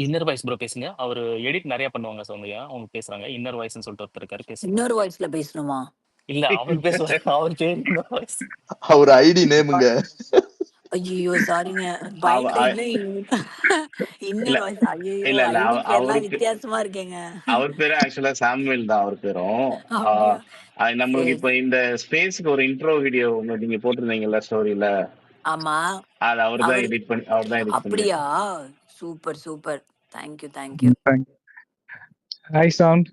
Inner voice bro பேசுங்க. அவரு edit நெறைய பண்ணுவாங்க சௌந்தர்யா. அவங்க பேசுறாங்க. இன்னர் வாய்ஸ்ன்னு சொல்லிட்டு ஒருத்தர் இருக்காரு பேசுங்க. இன்னொரு வாய்ஸ்ல பேசணுமா? இல்ல அவர் பேசுவாரு. அவர் பேர் இன்னர் வாய்ஸ். அவர் ஐடி நேமுங்க. ஐயோ சாரிங்க. அவ பயந்துட்டு அ இல்ல இன்னொரு வாய்ஸ். ஐயோ இல்ல இல்ல ஐடி பேர்லாம் அவருக்கு வித்தியாசமா இருக்கேங்க. அவர் பேரு ஆக்சுவலா சாமுவேல் தான் அவர் பேரும். அப்படியா? நம்மளுக்கு சரி இப்ப இந்த ஸ்பேஸ்க்கு ஒரு இன்ட்ரோ வீடியோ ஒண்ணு நீங்க போட்டிருந்தீங்கல்ல ஸ்டோரியில. ஆமா. அது அவர்தான் அவர் எடிட் அப்படியா? பண்ணியிருக்காரு. Super super. Thank you. Hi sound.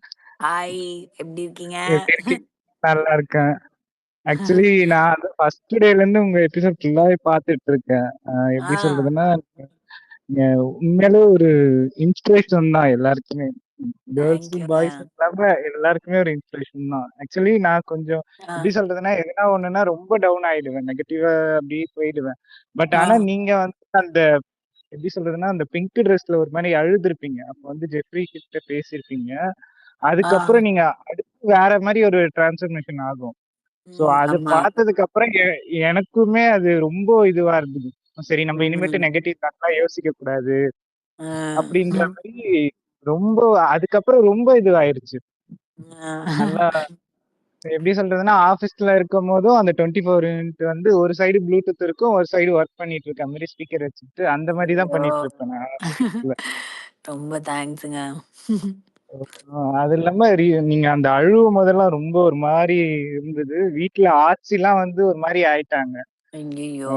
Hi, எப்படி இருக்கீங்க? எப்படி இருக்கீங்க? நல்லா இருக்கேன். ஆக்சுவலி நான் அந்த ஃபர்ஸ்ட் டேல இருந்து உங்க எபிசோட் ஃபுல்லாவே பார்த்துட்டு இருக்கேன். எப்படி சொல்றதுன்னா, நீங்க உண்மையாலே ஒரு இன்ஸ்பிரேஷன் தான் எல்லாருக்குமே. கேர்ள்ஸ் தேங்க்யூங்க. பாய்ஸ் இல்லாம எல்லாருக்குமே ஒரு இன்ஸ்பிரேஷன் தான். ஆக்சுவலி நான் கொஞ்சம் எப்படி சொல்றதுன்னா, எதனா ஒண்ணுன்னா ரொம்ப டவுன் ஆயிடுவேன். நெகட்டிவா அப்படியே போயிடுவேன். பட் ஆனா நீங்க வந்து அந்த எப்படி சொல்றதுன்னா, அந்த பிங்க் ட்ரெஸ்ல ஒரு மாதிரி அழுதுருப்பீங்க. அப்ப வந்து ஜெஃப்ரி கிட்ட பேசியிருப்பீங்க. அதுக்கப்புறம் நீங்க அடுத்து வேற மாதிரி ஒரு டிரான்ஸ்ஃபர்மேஷன் ஆகும். சோ அது பார்த்ததுக்கு அப்புறம் எனக்குமே அது ரொம்ப இதுவா இருந்தது. சரி நம்ம இனிமேட்டு நெகட்டிவ் தாட்லாம் யோசிக்க கூடாது அப்படின்ற மாதிரி ரொம்ப அதுக்கப்புறம் ரொம்ப இதுவாயிருச்சு. நல்லா எப்படி சொல்றதுன்னா, ஆபீஸ்ல இருக்கும் போதும் அந்த 24 யூனிட் வந்து ஒரு சைடு ப்ளூடூத் இருக்கும், ஒரு சைடு ஒர்க் பண்ணிட்டு இருக்க மாதிரி ஸ்பீக்கர் வச்சுட்டு அந்த மாதிரி தான் பண்ணிட்டு இருப்பேன் நான். ரொம்ப தேங்க்ஸ்ங்க. அது இல்லாம நீங்க அந்த அழுவும் போதெல்லாம் ரொம்ப ஒரு மாதிரி இருந்தது. வீட்டுல ஆட்சிலாம் வந்து ஒரு மாதிரி ஆயிட்டாங்க. ஐயோ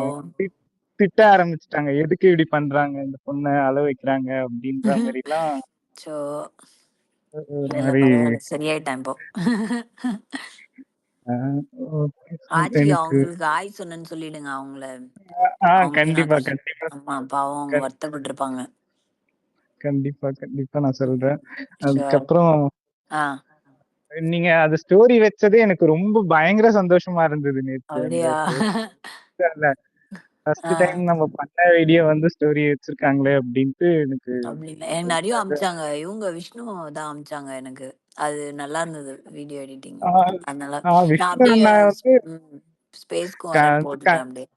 திட்ட ஆரம்பிச்சுட்டாங்க. எதுக்கு இப்படி பண்றாங்க, இந்த பொண்ணை அழ வைக்கிறாங்க அப்படின்ற மாதிரி எல்லாம். சரியாயிட்டேன் இப்போ. அவங்களுக்கு ஆய் சொன்னேன்னு சொல்லிடுங்க அவங்கள. கண்டிப்பா ஆமா, பாவம் அவங்க வருத்தப்பட்டு இருப்பாங்க. கண்டிப்பா நான் சொல்றேன். அதுக்கப்புறம் நீங்க அது ஸ்டோரி வச்சதே எனக்கு ரொம்ப பயங்கர சந்தோஷமா இருந்தது நேத்து. ஃபர்ஸ்ட் டைம் நம்ம பண்ண வீடியோ வந்து ஸ்டோரி வச்சிருக்காங்களே அப்படின்ட்டு எனக்கு நிறைய அமிச்சாங்க. இவங்க விஷ்ணு தான் அமிச்சாங்க எனக்கு. அது நல்லா இருந்தது வீடியோ எடிட்டிங். அதனால நான் அப்படியே ஸ்பேஸ்க்கும் போட்டுட்டேன். அப்படியே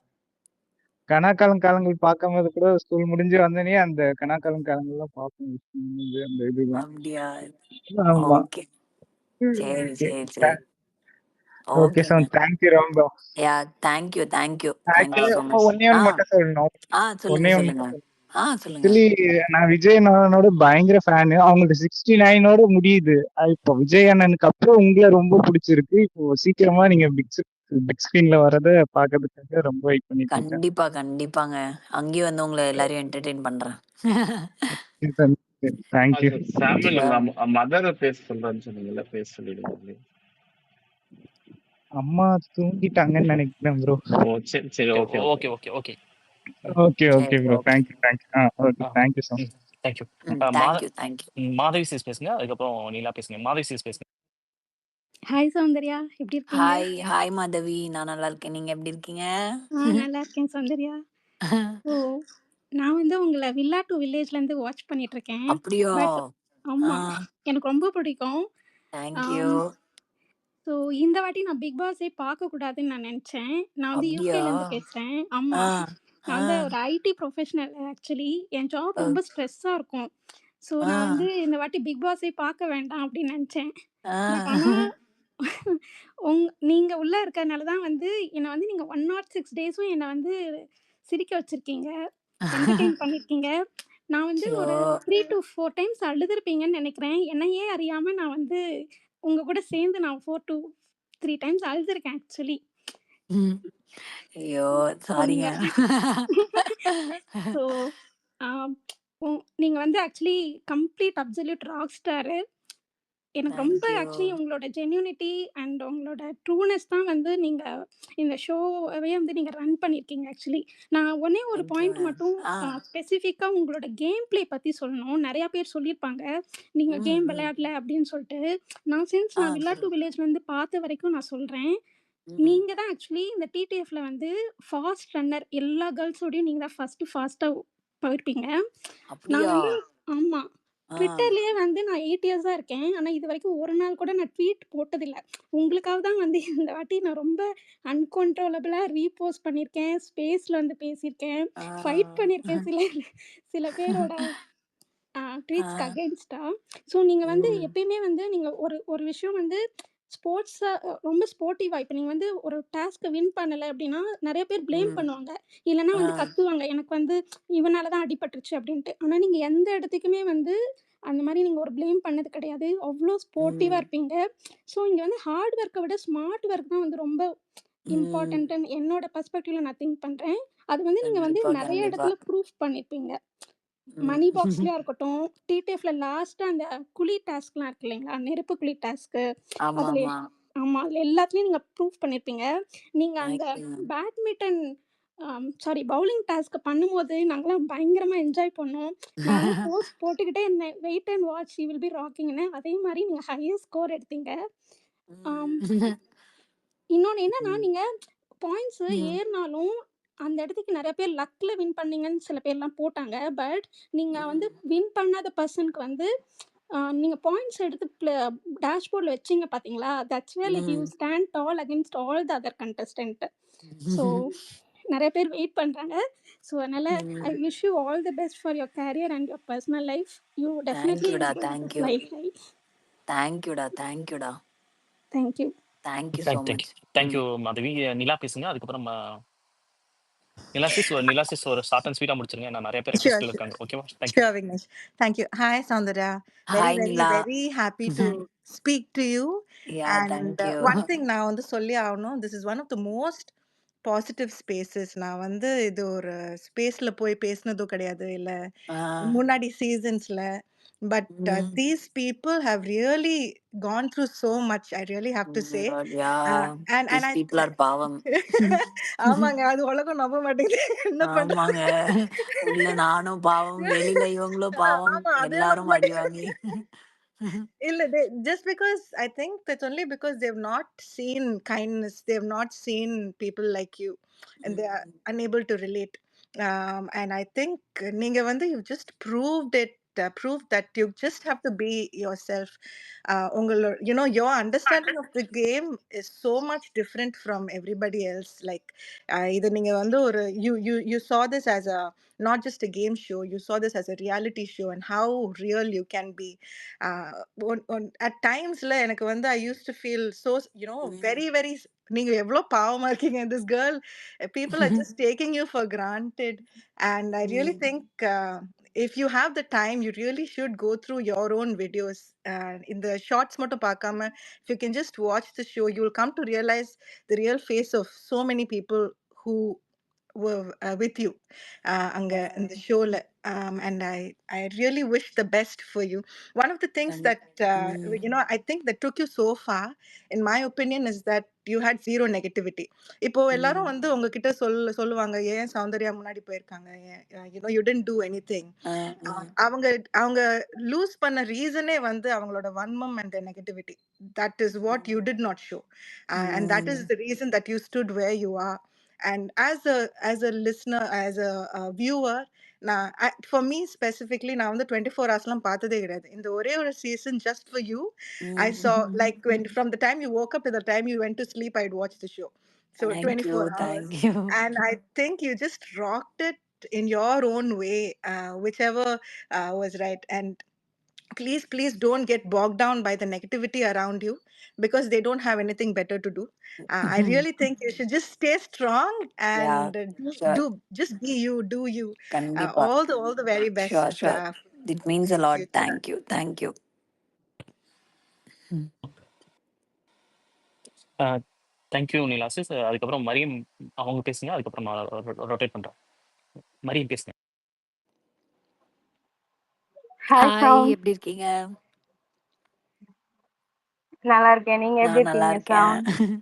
கனாக்காலம் காலங்கள் பார்க்கும்போது கூட ஸ்கூல் முடிஞ்சு வந்தனே அந்த கனாக்காலம் காலங்கள்லாம் பார்ப்போம். அந்த இதுதான். அப்படியா? ஆமா. சரி. ஓகே சார், தேங்க் யூ ரொம்ப. யா, தேங்க் யூ. ஒண்ணே ஒண்ணு மட்டும் சொல்லணும். சொல்லுங்க. ஆக்சுவலி நான் விஜய் அண்ணனோட பயங்கர ஃபேனு. அவங்களுக்கு 69 முடியுது. இப்போ விஜய் அண்ணனுக்கு அப்புறம் உங்களை ரொம்ப பிடிச்சிருக்கு. இப்போ சீக்கிரமா நீங்க பிக் ஸ்கிரீன்ல வரத பாக்கிறதுக்காக ரொம்ப வெயிட் பண்ணிட்டு கண்டிப்பாங்க. அங்கேயும் வந்து உங்களை எல்லாரையும் என்டர்டெயின் பண்றேன். Thank you. சாமுவேல் மதர் பேச சொல்றேன்னு சொன்னீங்கல்ல, பேச சொல்லிடுங்க. அம்மா தூங்கிட்டாங்கன்னு நினைக்கிறேன் ப்ரோ. சரி okay bro. Thank you. Okay, thank you sir. Thank you. Madhavi sis பேசுங்க. அதுக்கப்புறம் நீலா பேசுங்க. மாதவி சிஸ் பேசுங்க. ஹாய் சௌந்தர்யா, எப்படி இருக்கீங்க? ஹாய் மாதவி, நான் நல்லா இருக்கேன். நீங்க எப்படி இருக்கீங்க? நல்லா இருக்கேன் சௌந்தர்யா. நான் வந்து உங்களை வில்லா டு வில்லேஜ்ல இருந்து வாட்ச் பண்ணிட்டு இருக்கேன். அப்படியா? ஆமா, எனக்கு ரொம்ப பிடிக்கும். தேங்க்யூ. ஸோ இந்த வாட்டி நான் பிக் பாஸே பார்க்க கூடாதுன்னு நான் நினைச்சேன். நான் வந்து யூகேல இருந்து பேசுறேன். ஆமா, நான் வந்து ஒரு ஐடி ப்ரொஃபஷனல். ஆக்சுவலி என் ஜாப் ரொம்ப ஸ்ட்ரெஸ்ஸா இருக்கும். ஸோ நான் வந்து இந்த வாட்டி பிக் பாஸே பார்க்க வேண்டாம் அப்படின்னு நினைச்சேன். பட் ஆனால் நீங்க உள்ள இருக்கறனால தான் வந்து என்னை வந்து நீங்க 106 டேஸும் என்னை வந்து சிரிக்க வச்சிருக்கீங்க, என்டர்டெயின் பண்ணிருக்கீங்க. நான் வந்து ஒரு 3 to 4 டைம்ஸ் அழுதுருப்பீங்கன்னு நினைக்கிறேன். என்னையே அறியாம நான் வந்து உங்க கூட சேர்ந்து நான் 4 to 3 டைம்ஸ் அழுதுருக்கேன் ஆக்சுவலி. ஐயோ சாரிங்க. ஸோ நீங்க வந்து actually complete absolute rock star. எனக்கு ரொம்ப ஆக்சுவலி உங்களோட ஜென்யூனிட்டி அண்ட் உங்களோட ட்ரூனஸ் தான் வந்து நீங்க இந்த ஷோவே வந்து நீங்க ரன் பண்ணிருக்கீங்க. ஆக்சுவலி நான் ஒன்னே ஒரு பாயிண்ட் மட்டும் ஸ்பெசிஃபிக்கா உங்களோட கேம் பிளே பத்தி சொல்லணும். நிறைய பேர் சொல்லியிருப்பாங்க நீங்க கேம் விளையாடல அப்படின்னு சொல்லிட்டு. நான் வில்லா டு வில்லேஜ்ல இருந்து பார்த்த வரைக்கும் நான் சொல்றேன், நீங்க தான் ஆக்சுவலி இந்த டிடிஎஃப்ல வந்து ஃபாஸ்ட் ரன்னர். எல்லா கேர்ள்ஸோடையும் நீங்க தான் ஃபாஸ்டா போயிருப்பீங்க. நான் வந்து ஆமா, ட்விட்டர்லயே வந்து நான் 8 இயர்ஸா இருக்கேன். ஆனா இது வரைக்கும் ஒரு நாள் கூட நான் ட்வீட் போட்டதில்ல. உங்களுக்காக தான் வந்து இந்த வாட்டி நான் ரொம்ப அன்கண்ட்ரோலபிளா ரீபோஸ்ட் பண்ணியிருக்கேன், ஸ்பேஸ்ல வந்து பேசியிருக்கேன், ஃபைட் பண்ணியிருக்கேன் சில பேரோட. ட்வீட்ஸ்க்கு அகெயின்ஸ்டா. ஸோ நீங்க வந்து எப்பயுமே வந்து நீங்க ஒரு ஒரு விஷயம் வந்து ஸ்போர்ட்ஸை ரொம்ப ஸ்போர்ட்டிவாக இப்போ நீங்கள் வந்து ஒரு டாஸ்க்கை வின் பண்ணலை அப்படின்னா நிறைய பேர் ப்ளேம் பண்ணுவாங்க, இல்லைன்னா வந்து கத்துவாங்க எனக்கு வந்து இவனால தான் அடிபட்டுருச்சு அப்படின்ட்டு. ஆனால் நீங்கள் எந்த இடத்துக்குமே வந்து அந்த மாதிரி நீங்கள் ஒரு ப்ளேம் பண்ணது கிடையாது, அவ்வளோ ஸ்போர்ட்டிவாக இருப்பீங்க. ஸோ இங்கே வந்து ஹார்ட் ஒர்க்கை விட ஸ்மார்ட் ஒர்க் தான் வந்து ரொம்ப இம்பார்ட்டன்ட்டுன்னு என்னோட பெர்ஸ்பெக்டிவ்ல நான் திங்க் பண்ணுறேன். அது வந்து நீங்கள் வந்து நிறைய இடத்துல ப்ரூஃப் பண்ணியிருப்பீங்க. மணி பாக்ஸ்லயா இருக்கட்டும், டிடிஎஃப்ல லாஸ்டா அந்த குழி டாஸ்க்லாம் இருக்கு இல்லைங்களா, நெருப்பு குழி டாஸ்க்கு, அதுல ஆமா அதுல எல்லாத்துலயும் நீங்க ப்ரூஃப் பண்ணிருப்பீங்க. நீங்க அந்த பேட்மிண்டன் சாரி பவுலிங் டாஸ்க் பண்ணும்போது நாங்களாம் பயங்கரமா என்ஜாய் பண்ணோம். நானும் போஸ்ட் போட்டுக்கிட்டே இருந்தேன், wait and watch you will be ராக்கிங்னு. அதே மாதிரி நீங்க ஹையஸ்ட் ஸ்கோர் எடுத்தீங்க. இன்னொன்று என்னன்னா நீங்க பாயிண்ட்ஸ் ஏறினாலும் அந்த இடத்துக்கு நிறைய பேர் லக்கில் வின் பண்ணீங்கன்னு சில பேர்லாம் போட்டாங்க. பட் நீங்கள் வந்து வின் பண்ணாத பர்சனுக்கு வந்து நீங்கள் பாயிண்ட்ஸ் எடுத்து டேஷ்போர்டில் வச்சிங்க பார்த்தீங்களா, that's where like you stand tall against all the other contestant. So நிறைய பேர் வெயிட் பண்ணுறாங்க. ஸோ அதனால் I wish you all the best for your career and your personal life. You definitely fly high. தேங்க்யூடா தேங்க்யூடா thank you thank you so much. Thank you Madhavi. Nila பேசுங்க, அதுக்கப்புறம் நிலாசிஸ் ஒரு short and ஸ்வீட்டா முடிச்சிருங்க. நான் நிறைய பேர் ரெக்வெஸ்ட்ல இருக்காங்க. ஓகேவா? Thank you. Sure, Vignesh. Thank you. Hi, Soundarya. Hi Nila. Very happy to speak to you. Yeah, And thank you. one thing நான் வந்து சொல்லி ஆகணும், this is one of the most positive spaces. நான் வந்து இது ஒரு ஸ்பேஸ்ல போய் பேசினதும் கிடையாது இல்ல முன்னாடி சீசன்ஸ்ல. But these people have really gone through so much. I really have to say. And these people are பாவம். ஆமாங்க, அது உலகம் நம்ப மாட்டேங்குது. என்ன ஆமாங்க, உள்ள நானும் பாவம், வெளியில இவங்களும் பாவம், எல்லாரும் அடி வாங்கி. இல்ல, just because I think that's only because they've not seen kindness, they've not seen people like you, and they are unable to relate. And I think நீங்க வந்து you just proved it, proved that you just have to be yourself. You know, your understanding of the game is so much different from everybody else. Like இது நீங்க வந்து ஒரு you saw this as a not just a game show, you saw this as a reality show, and how real you can be. At times எனக்கு வந்து I used to feel so, you know, very very நீங்க எவ்வளவு பாவமா இருக்கீங்க. This girl, people are just taking you for granted. And I really think if you have the time, you really should go through your own videos. In the shorts மட்டும் பார்க்காம, if you can just watch the show, you will come to realize the real face of so many people who were with you அங்க இந்த ஷோல. And I really wish the best for you. One of the things that you know, I think that took you so far, in my opinion, is that you had zero negativity. இப்போ எல்லாரும் வந்து உங்ககிட்ட சொல்லுவாங்க, ஏன் சௌந்தர்யா முன்னாடி போயிருக்காங்க, you know, you didn't do anything. அவங்க loose பண்ண ரீசனே வந்து அவங்களோட வன்மம் and the negativity. That is what you did not show. And that is the reason that you stood where you are. And as a listener, as a viewer, for me specifically, நான் வந்து 24 ஹவர்ஸ்லாம் பார்த்ததே கிடையாது. இந்த ஒரே ஒரு season just for you, I saw like from the time you woke up to the time you went to sleep, I'd watch the show. So 24 hours. And I think you just rocked it in your own way, whichever was right. And please don't get bogged down by the negativity around you, because they don't have anything better to do. I really think you should just stay strong and just be you, do you. All the very best. Sure. It means a lot. Thank you. Thank you நிலாசிஸ். அதுக்கப்புறம் மரியம் அவங்க பேசுங்க, அதுக்கப்புறம் நான் rotate பண்றேன். மரியம் பேசுங்க. Hi, எப்படி இருக்கீங்க? நல்லா இருக்கேன். நீங்க எப்படி இருக்கீங்க?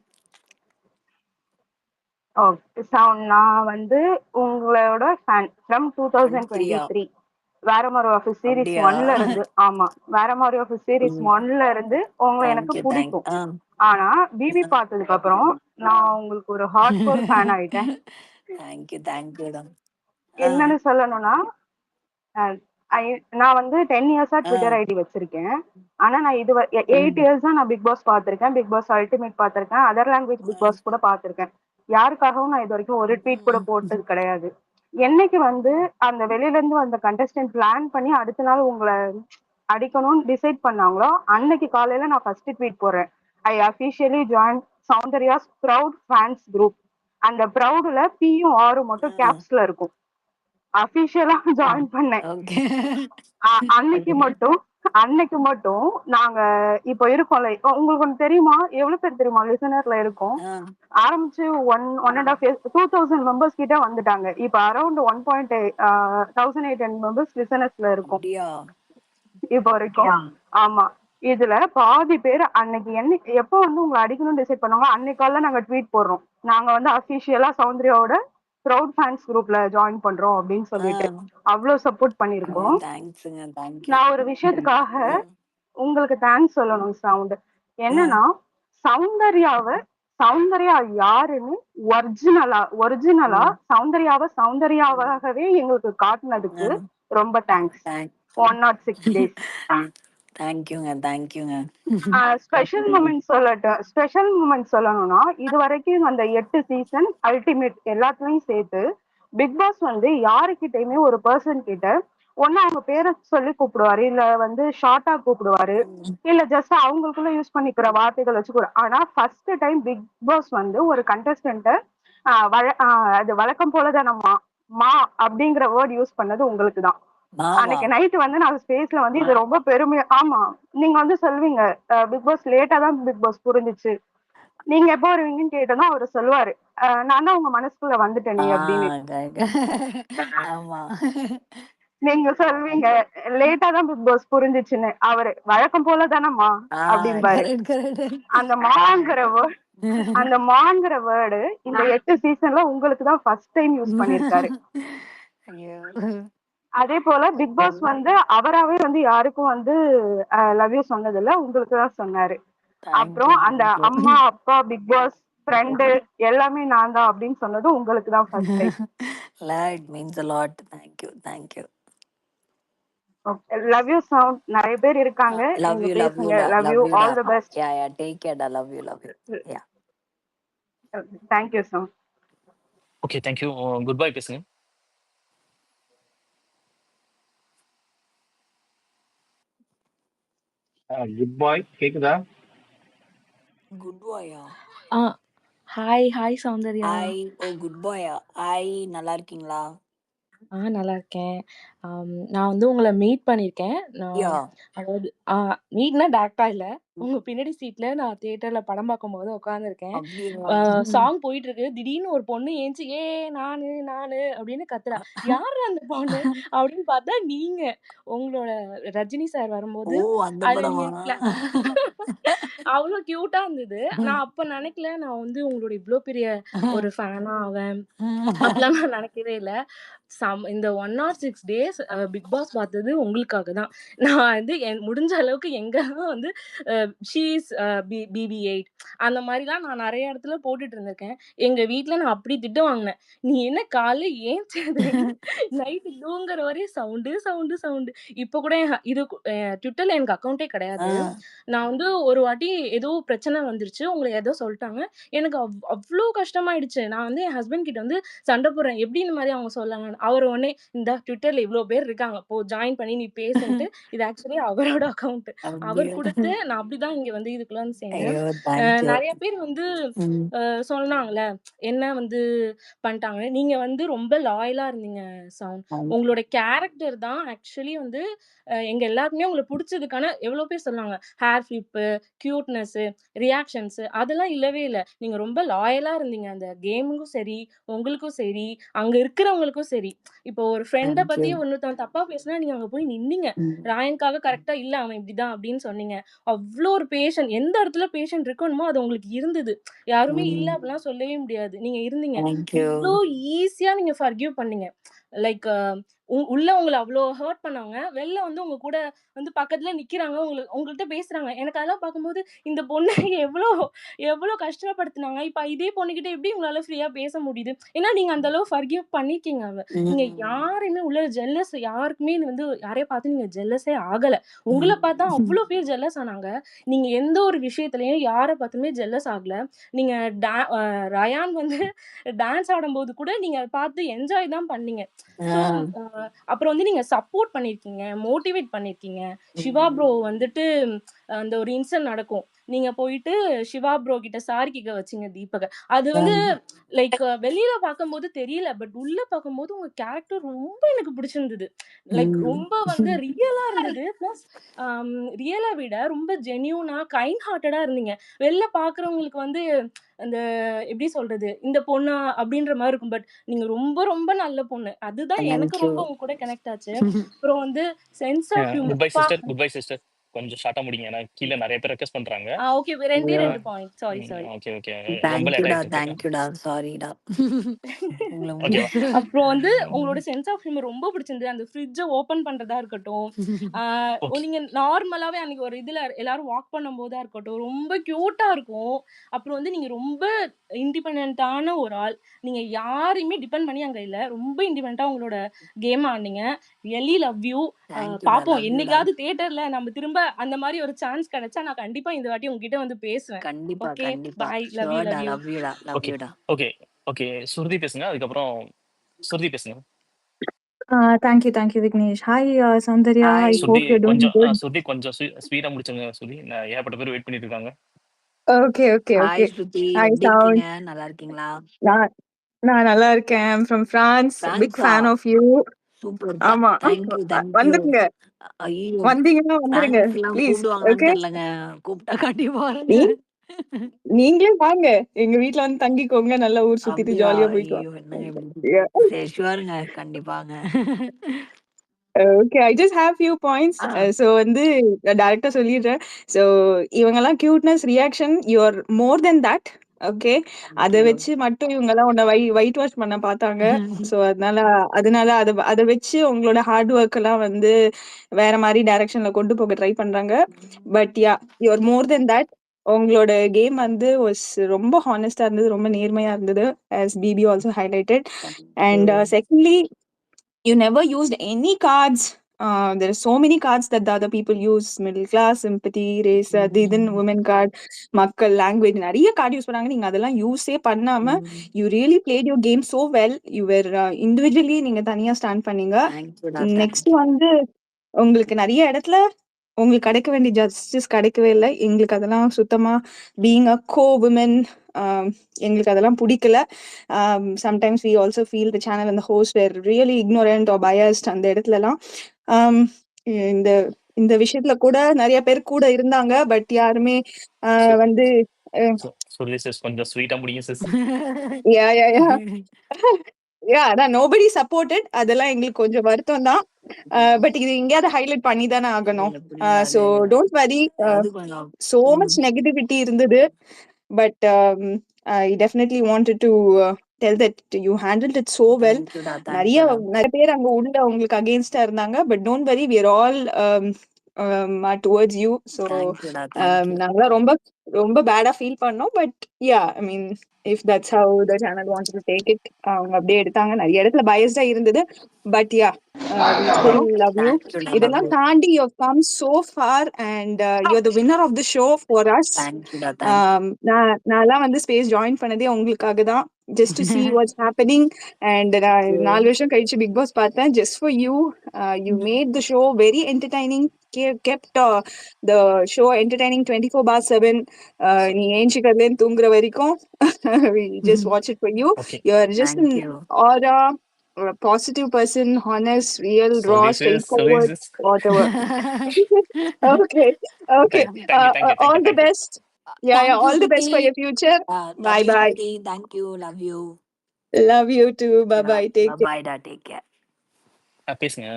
சவுண்ட் நான் வந்து உங்களோட ஃபேன் ஃப்ரம் 2023. வேரமாரி ஆஃபீஸ் சீரிஸ் 1ல இருந்து. ஆமா, வேரமாரி ஆஃபீஸ் சீரிஸ் 1ல இருந்து உங்களை எனக்கு பிடிக்கும். ஆனா பிபி பார்த்ததுக்கு அப்புறம் நான் உங்களுக்கு ஒரு ஹார்ட்கோர் ஃபேன் ஆயிட்டேன். தேங்க்யூ. என்னன்னு சொல்லணும்னா, நான் வந்து 10 இயர்ஸா ட்விட்டர் ஐடி வச்சிருக்கேன். ஆனா நான் 8 இயர்ஸ் தான் நான் பிக் பாஸ் பாத்திருக்கேன். பிக் பாஸ் அல்டிமேட் பாத்திருக்கேன். அதர் லாங்குவேஜ் பிக் பாஸ் கூட பாத்திருக்கேன். யாருக்காகவும் நான் இது வரைக்கும் ஒரு ட்வீட் கூட போட்டது கிடையாது. என்னைக்கு வந்து அந்த வெளியில இருந்து வந்த கண்டஸ்டன்ட் பிளான் பண்ணி அடுத்த நாள் உங்களை அடிக்கணும்னு டிசைட் பண்ணாங்களோ அன்னைக்கு காலையில நான் ஃபர்ஸ்ட் ட்வீட் போடுறேன், I officially join Soundarya's proud fans group. அந்த ப்ரௌடுல பியும் ஆரும் மட்டும் கேப்ஸ்ல இருக்கும். அஃபிஷியலா ஜாயின் பண்ணேன். அன்னைக்கு மட்டும் நாங்க இப்போ இருக்கோம்ல, உங்களுக்கு ஒண்ணு தெரியுமா, எவ்வளவு பேர் தெரியுமா லிசனர்ல இருக்கும்? ஆரம்பிச்சு 1.5 years 2000 மெம்பர்ஸ் கிட்ட வந்துட்டாங்க. இப்ப அரௌண்ட் 1.800 மெம்பர்ஸ் லிசனர்ஸ்ல இருக்கும் இப்போ வரைக்கும். ஆமா, இதுல பாதி பேர் அன்னைக்கு எப்போ வந்து உங்களை அடிக்கணும்னு டிசைட் பண்ணுவாங்க அன்னைக்கு காலைல நாங்க ட்வீட் போடுறோம், நாங்க வந்து அபிஷியலா சௌந்தர்யாவோட ப்ரௌட் ஃபேன்ஸ் குரூப்ல ஜாயின் பண்றோம் அப்படின்னு சொல்லிட்டு அவ்வளவு சப்போர்ட் பண்ணிருக்கோம். நான் ஒரு விஷயத்துக்காக உங்களுக்கு தேங்க்ஸ் சொல்லணும் சவுண்ட். என்னன்னா சௌந்தர்யா யாருன்னு ஒரிஜினலா சௌந்தர்யாவாகவே எங்களுக்கு காட்டுனதுக்கு ரொம்ப தேங்க்ஸ். 106 days. தேங்க்யூங்க. ஸ்பெஷல் மூமெண்ட் சொல்லணும்னா இது வரைக்கும் அந்த 8 சீசன் அல்டிமேட் எல்லாத்துலயும் சேர்த்து பிக் பாஸ் வந்து யாருக்கிட்டயுமே ஒரு பர்சன் கிட்ட ஒன்னு அவங்க பேரை சொல்லி கூப்பிடுவாரு, இல்ல வந்து ஷார்ட்டா கூப்பிடுவாரு, இல்ல ஜஸ்ட் அவங்களுக்குள்ள யூஸ் பண்ணிக்கிற வார்த்தைகள் வச்சு கூட. ஆனா ஃபர்ஸ்ட் டைம் பிக் பாஸ் வந்து ஒரு கண்டஸ்டன்ட்ட அது வழக்கம் போலதானம்மா மா அப்படிங்கிற வேர்ட் யூஸ் பண்ணது உங்களுக்கு தான். அன்னைக்கு நைட் வந்து நான் ஸ்பேஸ்ல வந்து இது ரொம்ப பெருமையா, ஆமா நீங்க வந்து சொல்வீங்க பிக் பாஸ் லேட்டா தான் பிக் பாஸ் புரிஞ்சிச்சு, நீங்க எப்போ வருவீங்கன்னு கேட்டதும் அவரு சொல்லுவாரு, நான் தான் உங்க மனசுக்குள்ள வந்துட்டேனே அப்படின்னு. நீங்க சொல்வீங்க லேட்டா தான் பிக் பாஸ் புரிஞ்சிச்சுன்னு, அவரு வழக்கம் போலதானம்மா அப்படின்பாரு. அந்த மாங்கிற வேர்டு இந்த 8 சீசன்ல உங்களுக்கு தான் ஃபர்ஸ்ட் டைம் யூஸ் பண்ணிருக்காரு. அதே போல பிக் பாஸ் வந்து அவராவே வந்து யாருக்கும் வந்து லவ் யூ சொன்னது இல்ல, உங்களுக்கு தான் சொன்னாரு. அப்புறம் அந்த அம்மா அப்பா பிக் பாஸ் ஃப்ரெண்டு எல்லாமே நான் தான் அப்படின்னு சொன்னது உங்களுக்கு தான் first time. It means a lot. Thank you. Love you sound. நிறைய பேர் இருக்காங்க, நீங்க பேசுங்க. Love you, all the best. Yeah, take care. Love you. Yeah. Thank you sound. Okay, thank you. Good bye பேசுங்க. குட் பாய் கேக்குதா? Good பாயா? Hi Soundarya. Hi. ஓ good பாயா? Hi, நல்லா இருக்கீங்களா? நல்லா இருக்கேன். நான் வந்து உங்கள மீட் பண்ணியிருக்கேன். அதாவது மீட்னா டைரக்ட்டா இல்ல. உங்க பின்னாடி சீட்ல நான் தியேட்டர்ல படம் பார்க்கும்போது உட்கார்ந்துருக்கேன். சாங் போயிட்டு இருக்கு. திடீர்னு ஒரு பொண்ணு ஏஞ்சி நானு நானு அப்படின்னு கத்துறா. யாரு அந்த பொண்ணு அப்படின்னு பார்த்தா நீங்க. உங்களோட ரஜினி சார் வரும்போது அவ்வளோ கியூட்டா இருந்தது. நான் அப்ப நினைக்கல நான் வந்து உங்களோட இவ்ளோ பெரிய ஒரு ஃபேனா ஆவேன். அப்படிலாம் நான் நினைக்கவே இல்ல. இந்த 106 days பிக் பாஸ் பார்த்தது உங்களுக்காக தான். நான் வந்து முடிஞ்ச அளவுக்கு எங்கெல்லாம் வந்து ஷீ இஸ் BB8 அந்த மாதிரிலாம் நான் நிறைய இடத்துல போட்டுட்டு இருந்திருக்கேன். எங்க வீட்ல நான் அப்படி திட்டு வாங்கினேன். நீ என்ன காலைல ஏஞ்சது நைட்டு தூங்குற வரையும் சவுண்டு. இப்போ கூட இது ட்விட்டர்ல எனக்கு அக்கௌண்ட்டே கிடையாது. நான் வந்து ஒரு வாட்டி ஏதோ பிரச்சனை வந்துருச்சு, உங்களை ஏதோ சொல்லிட்டாங்க. எனக்கு அவ்வளோ கஷ்டமாயிடுச்சு. நான் வந்து என் ஹஸ்பண்ட் கிட்ட வந்து சண்டை போடுறேன், எப்படி இந்த மாதிரி அவங்க சொல்லாங்க. அவர் உடனே இந்த ட்விட்டர்ல இவ்வளோ பேர் இருக்காங்க, போ ஜாயின் பண்ணி நீ பேசுன்ட்டு. இது ஆக்சுவலி அவரோட அக்கௌண்ட். அவர் கொடுத்து நான் அப்படிதான் இங்க வந்து இதுக்குள்ள வந்து சேர்ந்தேன். நிறைய பேர் வந்து சொன்னாங்கல்ல என்ன வந்து பண்ணிட்டாங்க. நீங்க வந்து ரொம்ப லாயலா இருந்தீங்க சவுண்ட். உங்களோட கேரக்டர் தான் ஆக்சுவலி வந்து எங்க எல்லாருக்குமே உங்களை பிடிச்சதுக்கான எவ்வளோ பேர் சொன்னாங்க. ஹேர் ஃபிளிப்பு, கியூட்னஸ், ரியாக்ஷன்ஸ் அதெல்லாம் இல்லவே இல்லை. நீங்க ரொம்ப லாயலா இருந்தீங்க அந்த கேமுக்கும் சரி, உங்களுக்கும் சரி, அங்க இருக்கிறவங்களுக்கும் சரி. இப்போ ஒரு ஃப்ரெண்டை பத்தி ஒன்னுத்தவன் தப்பா பேசினா நீங்க அங்க போய் நின்னீங்க. ராயனுக்காக கரெக்டா இல்ல அவன் இப்படிதான் அப்படின்னு சொன்னீங்க. அவ்வளோ ஒரு பேஷண்ட், எந்த இடத்துல பேஷண்ட் இருக்கணுமோ அது உங்களுக்கு இருந்தது. யாருமே இல்ல அப்படிலாம் சொல்லவே முடியாது. நீங்க இருந்தீங்க. இவ்வளோ ஈஸியா நீங்க ஃபர்கிவ் பண்ணீங்க. லைக் உள்ள உங்கள அவ்ளோ ஹர்ட் பண்ணவங்க, வெளில வந்து உங்க கூட வந்து பக்கத்துல நிக்கிறாங்க. உங்கள்ட்ட பேசுறாங்க. எனக்கு அதெல்லாம் பார்க்கும்போது, இந்த பொண்ண எவ்ளோ எவ்ளோ கஷ்டப்படுத்துனாங்க. இப்ப இதே பொண்ணுகிட்ட எப்படி உங்களால ஃப்ரீயா பேச முடியுது? ஏன்னா நீங்க அந்த அளவு ஃபர்கிவ் பண்ணியிருக்கீங்க அவ. நீங்க யாரையுமே உள்ள ஜெல்லஸ் யாருக்குமே வந்து யாரையும் பார்த்து நீங்க ஜெல்லஸே ஆகல. உங்கள பார்த்தா அவ்ளோ பேர் ஜெல்லஸ் ஆனாங்க. நீங்க எந்த ஒரு விஷயத்துலயும் யார பார்த்துமே ஜெல்லஸ் ஆகல. நீங்க ரயான் வந்து டான்ஸ் ஆடும்போது கூட நீங்க அத பார்த்து என்ஜாய் தான் பண்ணீங்க. ஸோ அப்புறம் வந்து நீங்க சப்போர்ட் பண்ணியிருக்கீங்க, மோட்டிவேட் பண்ணியிருக்கீங்க. சிவா ப்ரோ வந்துட்டு அந்த ஒரு இன்சிடென்ட் நடக்கும். நீங்க போயிட்டு சிவா ப்ரோ கிட்ட சாரி கேட்க வச்சீங்க தீபக. அது வந்து லைக் வெளியில பார்க்கும்போது தெரியல. பட் உள்ள பார்க்கும்போது உங்க கேரக்டர் ரொம்ப எனக்கு பிடிச்சிருந்தது. லைக் ரொம்ப வந்து ரியலா இருந்தது. பிளஸ் ரியலை விட ரொம்ப ஜென்யூனா கைண்ட் ஹார்ட்டடா இருந்தீங்க. வெளில பார்க்குறவங்களுக்கு வந்து அந்த எப்படி சொல்றது? இந்த பொண்ணா? அப்படின்ற மாரி இருக்கும். பட் நீங்க ரொம்ப ரொம்ப நல்ல பொண்ணு. அதுதான் எனக்கு ரொம்ப உங்க கூட கனெக்ட் ஆச்சு. அப்புறம் வந்து sense of good humour. Bye sister, good bye sister. கொஞ்சம் ஷார்ட்டா முடிங்க. ஏன்னா கீழ நெறைய பேர் ரெக்வெஸ்ட் பண்றாங்க. Okay. 2 point. Sorry. Okay, okay. ரொம்ப லேட் ஆயிடுச்சு. தேங்க்யூடா சாரிடா. ஓகேவா? அப்புறம் வந்து உங்களோட சென்ஸ் ஆஃப் ஹியூமர் ரொம்ப பிடிச்சிருந்தது. அந்த ஃப்ரிட்ஜ ஓப்பன் பண்றதா இருக்கட்டும். ஓகே. நீங்க நார்மலாவே அன்னைக்கு ஒரு இதுல எல்லாரும் வாக் பண்ணும்போதா இருக்கட்டும், ரொம்ப கியூட்டா இருக்கும். அப்புறம் வந்து நீங்க ரொம்ப இண்டிபெண்டன்ட்டான ஒரு ஆள். நீங்க யாரையுமே டிபெண்ட் பண்ணி அங்க இல்ல. ரொம்ப இண்டிபெண்டன்ட்டா உங்களோட கேம் ஆடுனீங்க. Really love you. பாப்போம் என்னைக்காவது தியேட்டர்ல நம்ம திரும்ப அந்த மாரி ஒரு சான்ஸ் கிடைச்சா நான் கண்டிப்பா இந்த வாட்டி உங்ககிட்ட வந்து பேசுவேன். கண்டிப்பா ஓகே. கண்டிப்பா. Bye. Love you. Love you. லவ்யூடா ஓகே, லவ்யூடா. Okay, okay. சுருதி பேசுங்க. அதுக்கப்புறம் சுருதி பேசுங்க. Thank you, Vignesh. Hi, Soundarya. I hi. Shruti hope you're doing கொஞ்சம் good. சுருதி கொஞ்சம் ஸ்பீடா முடிச்சுங்க சுருதி. ஏகப்பட்ட பேர் வெயிட் பண்ணிட்டு இருக்காங்க. Okay, okay, hi okay. ஸ்ருதி, Hi, எப்படி Sound. இருக்கீங்க? நல்லா இருக்கீங்களா? நான் நான் நல்லா இருக்கேன். I'm from France. Big பிரான்ஸா? fan of you. சூப்பர். ஆமா. Thank you thank you. வந்துருங்க. ஐயோ, வந்தீங்கன்னா வந்துருங்க. பிரான்ஸ் எல்லாம் ப்ளீஸ். கூப்பிடுவாங்களான்னு ஓகே. தெரியலங்க. கூப்பிட்டா கண்டிப்பா வரேங்க. நீ நீங்களே வாங்க. எங்க வீட்ல வந்து தங்கிக்கோங்க. நல்லா ஊர் சுத்திட்டு அப்படியா? ஜாலியா போயிட்டு ஐயோ, என்னங்க இப்படி? வாங்க. சரி, ஷுவருங்க, கண்டிப்பாங்க. Okay. I just have few points. So வந்து டைரக்டா சொல்லிடுறேன். ஸோ இவங்கெல்லாம் cuteness reaction you are more then that. Okay. அத வச்சு மட்டும் இவங்கெல்லாம் உன்னை ஒயிட் வாஷ் பண்ண பார்த்தாங்க. ஸோ அதனால அதனால அத வச்சு உங்களோட ஹார்ட் ஒர்க் எல்லாம் வந்து வேற மாதிரி டைரக்ஷன்ல கொண்டு போக ட்ரை பண்றாங்க. But yeah, you are more then that. உங்களோட கேம் வந்து ரொம்ப ஹானஸ்டா இருந்தது, ரொம்ப நேர்மையா இருந்தது, as BB also highlighted. And secondly, you never used any cards. There are so many cards that the other people use: middle class, sympathy, race, then women card, makkal, language, நிறைய card use பண்ணாங்க. நீங்க அதெல்லாம் யூஸே பண்ணாம you really played your game so well. You were individually நீங்க தனியா stand பண்ணீங்க. Next வந்து உங்களுக்கு நிறைய இடத்துல உங்களுக்கு கிடைக்க வேண்டிய ஜஸ்டிஸ் கிடைக்கவே இல்லை. எங்களுக்கு அதெல்லாம் சுத்தமா பீயிங் அ கோ விமன் எங்களுக்கு அதெல்லாம் பிடிக்கல. Sometimes we also feel the channel and the host were really ignorant or biased அந்த இடத்துலலாம். இந்த இந்த விஷயத்துல கூட நிறைய பேர் கூட இருந்தாங்க. பட் யாருமே வந்து சுருதி சிஸ் கொஞ்சம் ஸ்வீட்டா முடியும் சிஸ். யா யா யா யா அதான் நோபடி சப்போர்ட்டட். அதெல்லாம் எங்களுக்கு கொஞ்சம் வருத்தம் தான். பட் இது எங்கேயாவது ஹைலைட் பண்ணி தானே ஆகணும். So don't worry. So much negativity இருந்தது. But I definitely wanted to tell that you handled it so well. நிறைய பேர் அங்க உள்ள உங்களுக்கு அகேன்ஸ்டா இருந்தாங்க. But don't worry, we are all towards you. So நாங்களாம் ரொம்ப ரொம்ப பேடா ஃபீல் பண்ணோம். But yeah, I mean if that's how the channel wanted to take it, அவங்க அப்படியே எடுத்தாங்க. நிறைய இடத்துல biased இருந்தது. But yeah, we still love you. இதெல்லாம் தாண்டி you have come so far and you're the winner of the show for us. நான் வந்து ஸ்பேஸ் ஜாயின் பண்ணதே உங்களுக்காக தான், just to see what's happening. And 4 வருஷம் கழிச்சு பிக் பாஸ் பார்த்தேன் just for you. You made the show very entertaining, kept the show entertaining 24/7. நீ ஏஞ்சிக்கிறதுலேருந்து தூங்குற வரைக்கும் we just watch it for you. You're just an aura, a positive person, honest, real, raw, straightforward, whatever. Okay. All the best. Yeah, all the best for your future. Bye bye. Thank you. Love you. Love you too. Bye bye. Take care. Bye da. Take care. பேசுங்க.